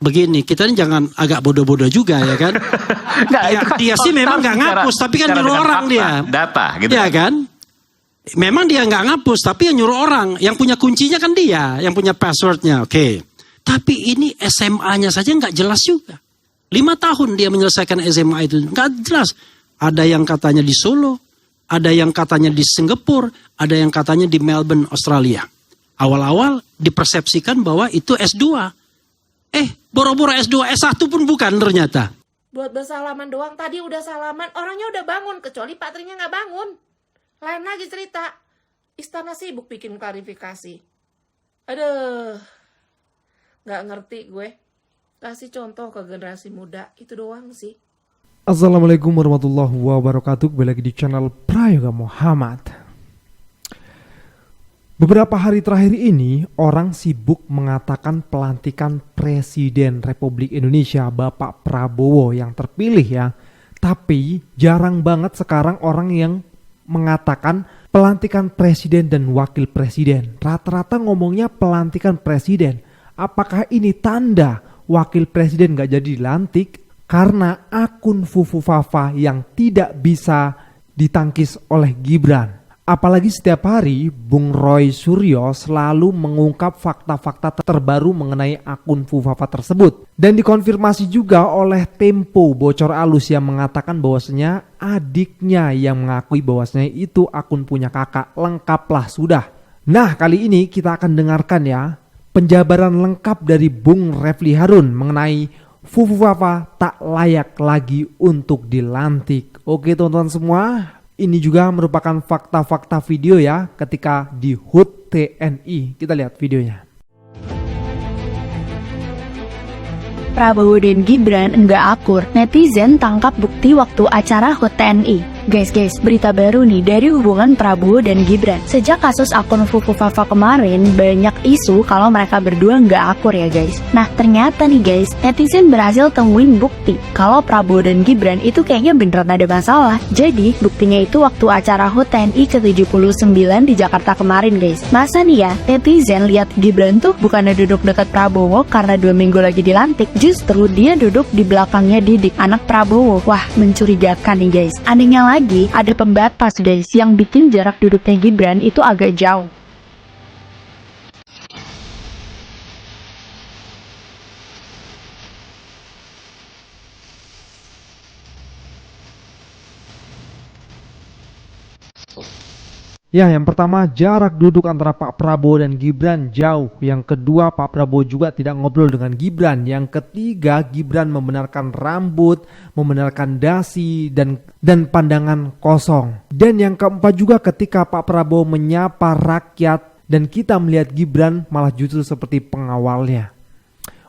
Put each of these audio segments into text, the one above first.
begini, kita ini jangan agak bodoh-bodoh juga ya kan. Nggak, Ya, itu kan dia sih memang nggak ngapus, tapi kan nyuruh orang dia. Data gitu. Ya kan. Memang dia nggak ngapus, tapi yang nyuruh orang. Yang punya kuncinya kan dia, yang punya passwordnya. Oke. Tapi ini SMA-nya saja nggak jelas juga. 5 tahun dia menyelesaikan SMA itu, nggak jelas. Ada yang katanya di Solo, ada yang katanya di Singapura, ada yang katanya di Melbourne, Australia. Awal-awal dipersepsikan bahwa itu S2. Boro-boro S2, S1 pun bukan ternyata. Buat bersalaman doang, tadi udah salaman, orangnya udah bangun, kecuali Pak Trinya nggak bangun. Lain lagi cerita, istana sibuk bikin klarifikasi. Aduh, nggak ngerti gue. Kasih contoh ke generasi muda, itu doang sih. Assalamualaikum warahmatullahi wabarakatuh. Kembali lagi di channel Prayoga Muhammad. Beberapa hari terakhir ini orang sibuk mengatakan pelantikan Presiden Republik Indonesia Bapak Prabowo yang terpilih ya. Tapi jarang banget sekarang orang yang mengatakan pelantikan presiden dan wakil presiden. Rata-rata ngomongnya pelantikan presiden. Apakah ini tanda wakil presiden gak jadi dilantik karena akun Fufu Fafa yang tidak bisa ditangkis oleh Gibran? Apalagi setiap hari Bung Roy Suryo selalu mengungkap fakta-fakta terbaru mengenai akun Fufafa tersebut. Dan dikonfirmasi juga oleh Tempo bocor alus yang mengatakan bahwasanya adiknya yang mengakui bahwasanya itu akun punya kakak. Lengkaplah sudah. Nah, kali ini kita akan dengarkan ya penjabaran lengkap dari Bung Refli Harun mengenai Fufafa tak layak lagi untuk dilantik. Oke teman-teman semua, ini juga merupakan fakta-fakta video ya ketika di HUT TNI. Kita lihat videonya. Prabowo dan Gibran enggak akur, netizen tangkap bukti waktu acara HUT TNI. Guys, berita baru nih dari hubungan Prabowo dan Gibran. Sejak kasus akun Fufu Fafa kemarin, banyak isu kalau mereka berdua nggak akur ya guys. Nah ternyata nih guys, netizen berhasil temuin bukti kalau Prabowo dan Gibran itu kayaknya beneran ada masalah. Jadi buktinya itu waktu acara HUT TNI ke-79 di Jakarta kemarin guys. Masa nih ya, netizen lihat Gibran tuh bukannya duduk dekat Prabowo karena 2 minggu lagi dilantik, justru dia duduk di belakangnya Didik, anak Prabowo. Wah, mencurigakan nih guys. Anehnya lagi, ada pembatas guys yang bikin jarak duduknya Gibran itu agak jauh. Ya, yang pertama jarak duduk antara Pak Prabowo dan Gibran jauh. Yang kedua, Pak Prabowo juga tidak ngobrol dengan Gibran. Yang ketiga, Gibran membenarkan rambut, membenarkan dasi dan pandangan kosong. Dan yang keempat juga ketika Pak Prabowo menyapa rakyat dan kita melihat Gibran malah justru seperti pengawalnya.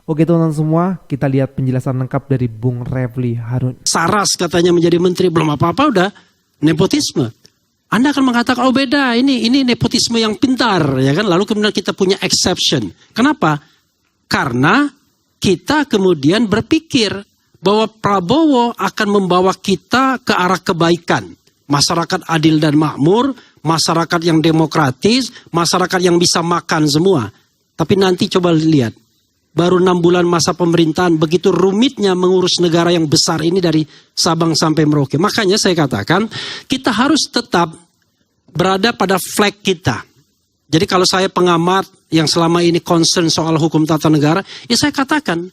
Oke teman-teman semua, kita lihat penjelasan lengkap dari Bung Refli Harun. Saras katanya menjadi menteri, belum apa-apa udah nepotisme. Anda akan mengatakan, oh beda, ini nepotisme yang pintar, ya kan? Lalu kemudian kita punya exception. Kenapa? Karena kita kemudian berpikir bahwa Prabowo akan membawa kita ke arah kebaikan. Masyarakat adil dan makmur, masyarakat yang demokratis, masyarakat yang bisa makan semua. Tapi nanti coba lihat, baru 6 bulan masa pemerintahan, begitu rumitnya mengurus negara yang besar ini dari Sabang sampai Merauke. Makanya saya katakan, kita harus tetap berada pada flag kita. Jadi kalau saya pengamat yang selama ini concern soal hukum tata negara, ya saya katakan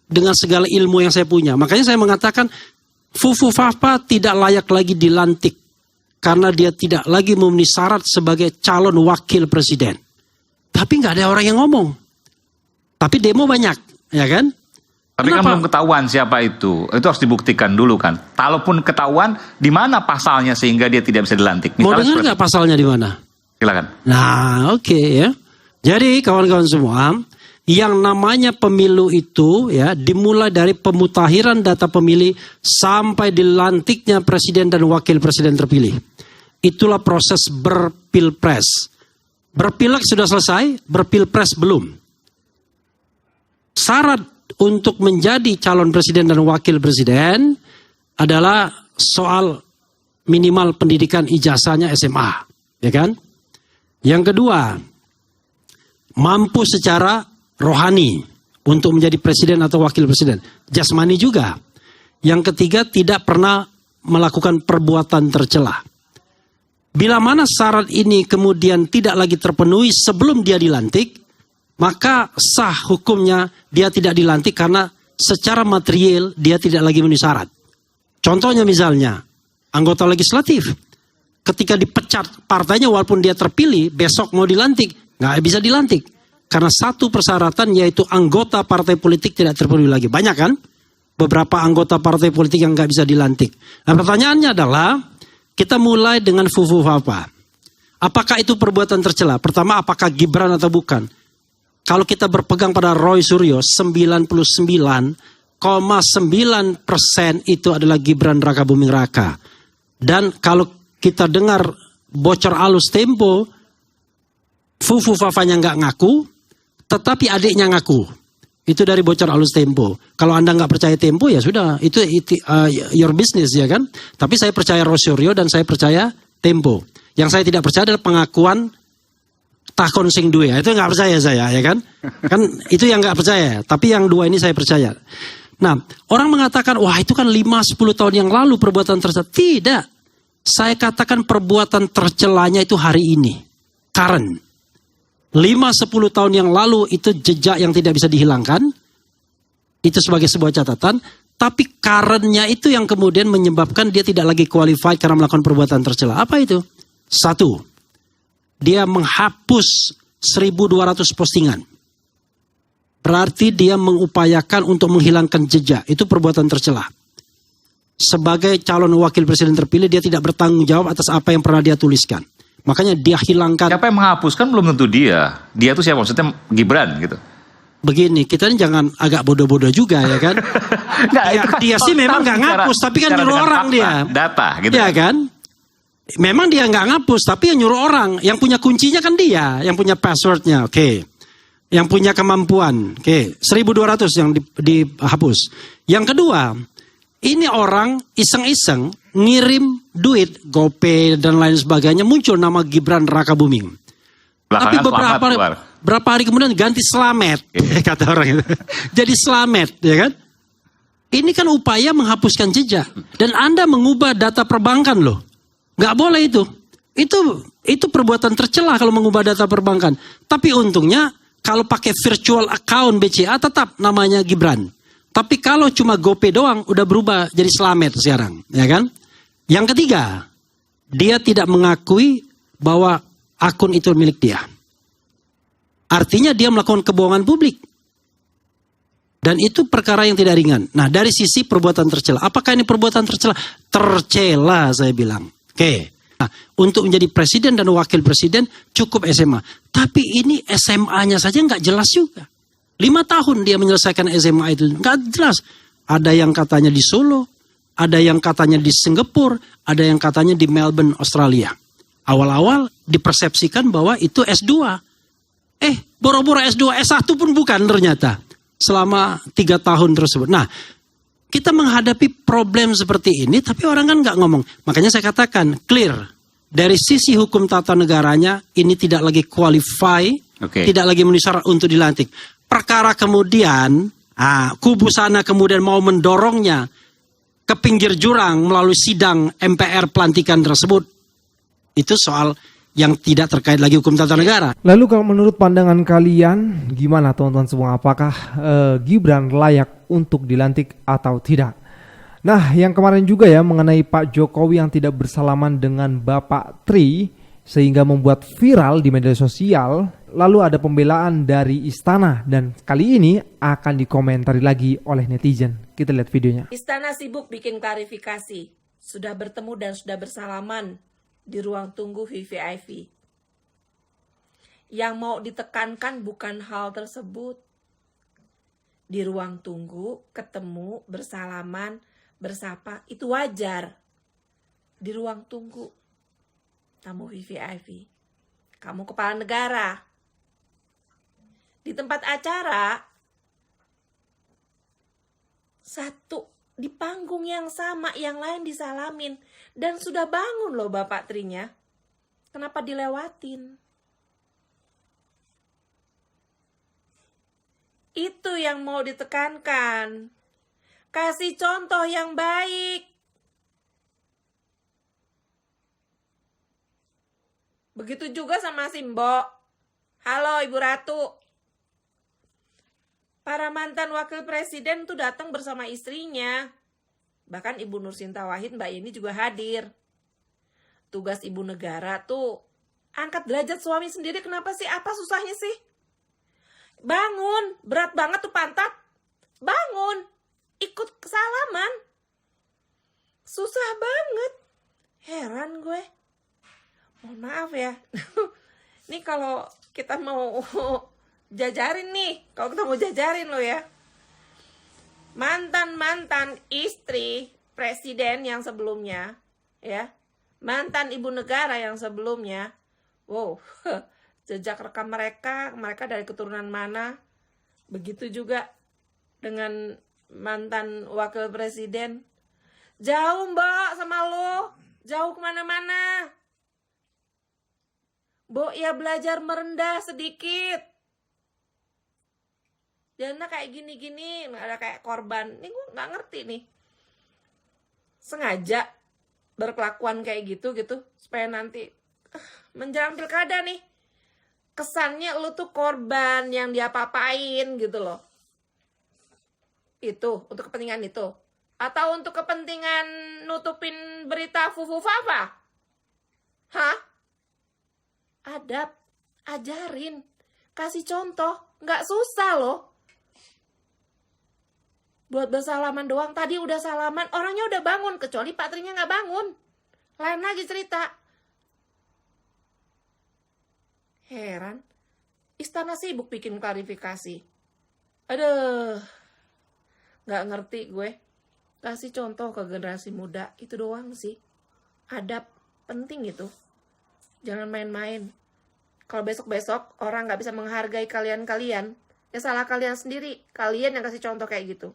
dengan segala ilmu yang saya punya. Makanya saya mengatakan, Fufu Fafa tidak layak lagi dilantik karena dia tidak lagi memenuhi syarat sebagai calon wakil presiden. Tapi nggak ada orang yang ngomong. Tapi demo banyak, ya kan? Tapi Kenapa? kan belum ketahuan siapa itu. Itu harus dibuktikan dulu kan. Kalaupun ketahuan, di mana pasalnya sehingga dia tidak bisa dilantik? Mau dengar nggak pasalnya di mana? Silakan. Nah, oke ya. Jadi kawan-kawan semua, yang namanya pemilu itu ya dimulai dari pemutahiran data pemilih sampai dilantiknya presiden dan wakil presiden terpilih. Itulah proses berpilpres. Berpileg sudah selesai, berpilpres belum. Syarat untuk menjadi calon presiden dan wakil presiden adalah soal minimal pendidikan ijazahnya SMA, ya kan? Yang kedua, mampu secara rohani. untuk menjadi presiden atau wakil presiden. Jasmani juga. Yang ketiga, tidak pernah melakukan perbuatan tercela. Bila mana syarat ini kemudian tidak lagi terpenuhi sebelum dia dilantik, maka sah hukumnya dia tidak dilantik karena secara material dia tidak lagi memenuhi syarat. Contohnya misalnya, anggota legislatif ketika dipecat partainya walaupun dia terpilih, besok mau dilantik, nggak bisa dilantik. Karena satu persyaratan yaitu anggota partai politik tidak terpenuhi lagi. Banyak kan? Beberapa anggota partai politik yang nggak bisa dilantik. Nah pertanyaannya adalah, kita mulai dengan Fufu Fapa. Apakah itu perbuatan tercela? Pertama, apakah Gibran atau bukan? Kalau kita berpegang pada Roy Suryo, 99,9% itu adalah Gibran Raka Buming Raka. Dan kalau kita dengar bocor alus Tempo, Fufu Fafanya nggak ngaku, tetapi adiknya ngaku. Itu dari bocor alus Tempo. Kalau Anda nggak percaya Tempo ya sudah, itu your business ya kan. Tapi saya percaya Roy Suryo dan saya percaya Tempo. Yang saya tidak percaya adalah pengakuan Takon Sing Due. Itu nggak percaya saya ya kan. Kan itu yang nggak percaya. Tapi yang dua ini saya percaya. Nah, orang mengatakan wah itu kan 5-10 tahun yang lalu perbuatan tercela. Tidak. Saya katakan perbuatan tercelanya itu hari ini. Current. 5-10 tahun yang lalu itu jejak yang tidak bisa dihilangkan. Itu sebagai sebuah catatan. Tapi currentnya itu yang kemudian menyebabkan dia tidak lagi qualified karena melakukan perbuatan tercela. Apa itu? Satu, dia menghapus 1.200 postingan. Berarti dia mengupayakan untuk menghilangkan jejak. Itu perbuatan tercela. Sebagai calon wakil presiden terpilih, dia tidak bertanggung jawab atas apa yang pernah dia tuliskan. Makanya dia hilangkan. Siapa yang menghapuskan belum tentu dia. Dia itu siapa? Maksudnya Gibran gitu. Begini, kita ini jangan agak bodoh-bodoh juga ya kan. Nggak, itu kan dia sih memang nggak ngapus, tapi kan nyuruh orang fakta, dia. Data gitu. Ya kan. Memang dia nggak ngapus, tapi yang nyuruh orang. Yang punya kuncinya kan dia. Yang punya passwordnya, oke. Yang punya kemampuan, oke. 1.200 yang dihapus. Yang kedua, ini orang iseng-iseng ngirim duit, GoPay dan lain sebagainya, muncul nama Gibran Raka Buming. Tapi beberapa hari kemudian ganti Slamet, kata orang itu. Jadi Slamet, ya kan? Ini kan upaya menghapuskan jejak. Dan Anda mengubah data perbankan loh. Nggak boleh itu. Itu perbuatan tercela kalau mengubah data perbankan. Tapi untungnya kalau pakai virtual account BCA tetap namanya Gibran. Tapi kalau cuma GoPay doang udah berubah jadi Slamet sekarang, ya kan? Yang ketiga, dia tidak mengakui bahwa akun itu milik dia. Artinya dia melakukan kebohongan publik. Dan itu perkara yang tidak ringan. Nah, dari sisi perbuatan tercela. Apakah ini perbuatan tercela? Tercela saya bilang. Oke. Nah, untuk menjadi presiden dan wakil presiden cukup SMA. Tapi ini SMA-nya saja nggak jelas juga. 5 tahun dia menyelesaikan SMA itu. Nggak jelas. Ada yang katanya di Solo. Ada yang katanya di Singapura. Ada yang katanya di Melbourne, Australia. Awal-awal dipersepsikan bahwa itu S2. Boro-boro S2, S1 pun bukan ternyata. Selama 3 tahun tersebut. Nah, kita menghadapi problem seperti ini, tapi orang kan nggak ngomong. Makanya saya katakan, clear. Dari sisi hukum tata negaranya, ini tidak lagi qualify, tidak lagi memenuhi syarat untuk dilantik. Perkara kemudian, kubu sana kemudian mau mendorongnya ke pinggir jurang melalui sidang MPR pelantikan tersebut. Itu soal yang tidak terkait lagi hukum tata negara. Lalu kalau menurut pandangan kalian, gimana teman-teman semua? Apakah Gibran layak untuk dilantik atau tidak? Nah, yang kemarin juga ya mengenai Pak Jokowi yang tidak bersalaman dengan Bapak Tri sehingga membuat viral di media sosial. Lalu ada pembelaan dari istana dan kali ini akan dikomentari lagi oleh netizen. Kita lihat videonya. Istana sibuk bikin klarifikasi. Sudah bertemu dan sudah bersalaman di ruang tunggu VVIP. Yang mau ditekankan bukan hal tersebut. Di ruang tunggu, ketemu, bersalaman, bersapa, itu wajar. Di ruang tunggu, tamu VVIP. Kamu kepala negara. Di tempat acara, satu di panggung yang sama, yang lain disalamin. Dan sudah bangun loh Bapak Trinya. Kenapa dilewatin? Itu yang mau ditekankan. Kasih contoh yang baik. Begitu juga sama Simbo. Halo Ibu Ratu. Para mantan wakil presiden tuh datang bersama istrinya. Bahkan Ibu Nursinta Wahid, Mbak Yeni juga hadir. Tugas ibu negara tuh angkat derajat suami sendiri. Kenapa sih? Apa susahnya sih? Bangun. Berat banget tuh pantat. Bangun. Ikut salaman. Susah banget. Heran gue. Mohon maaf ya. Ini kalau kita mau jajarin nih. Kalau kita mau jajarin lo ya. Mantan-mantan istri presiden yang sebelumnya. Ya. Mantan ibu negara yang sebelumnya. Wow. Jejak rekam mereka dari keturunan mana. Begitu juga dengan mantan wakil presiden. Jauh Mbak sama lo. Jauh kemana-mana. Mbok ya belajar merendah sedikit. Jangan kayak gini-gini. Ada kayak korban. Ini gue gak ngerti nih. Sengaja berkelakuan kayak gitu. Supaya nanti menjelang pilkada nih. Kesannya lu tuh korban yang diapa-apain gitu loh. Itu, untuk kepentingan itu. Atau untuk kepentingan nutupin berita Fufu Fafa? Hah? Adab, ajarin, kasih contoh, nggak susah loh. Buat bersalaman doang, tadi udah salaman, orangnya udah bangun, kecuali Pak Trinya nggak bangun. Lain lagi cerita. Heran, istana sibuk bikin klarifikasi. Aduh, nggak ngerti gue. Kasih contoh ke generasi muda, itu doang sih. Adab, penting itu. Jangan main-main. Kalau besok-besok orang nggak bisa menghargai kalian-kalian, ya salah kalian sendiri. Kalian yang kasih contoh kayak gitu.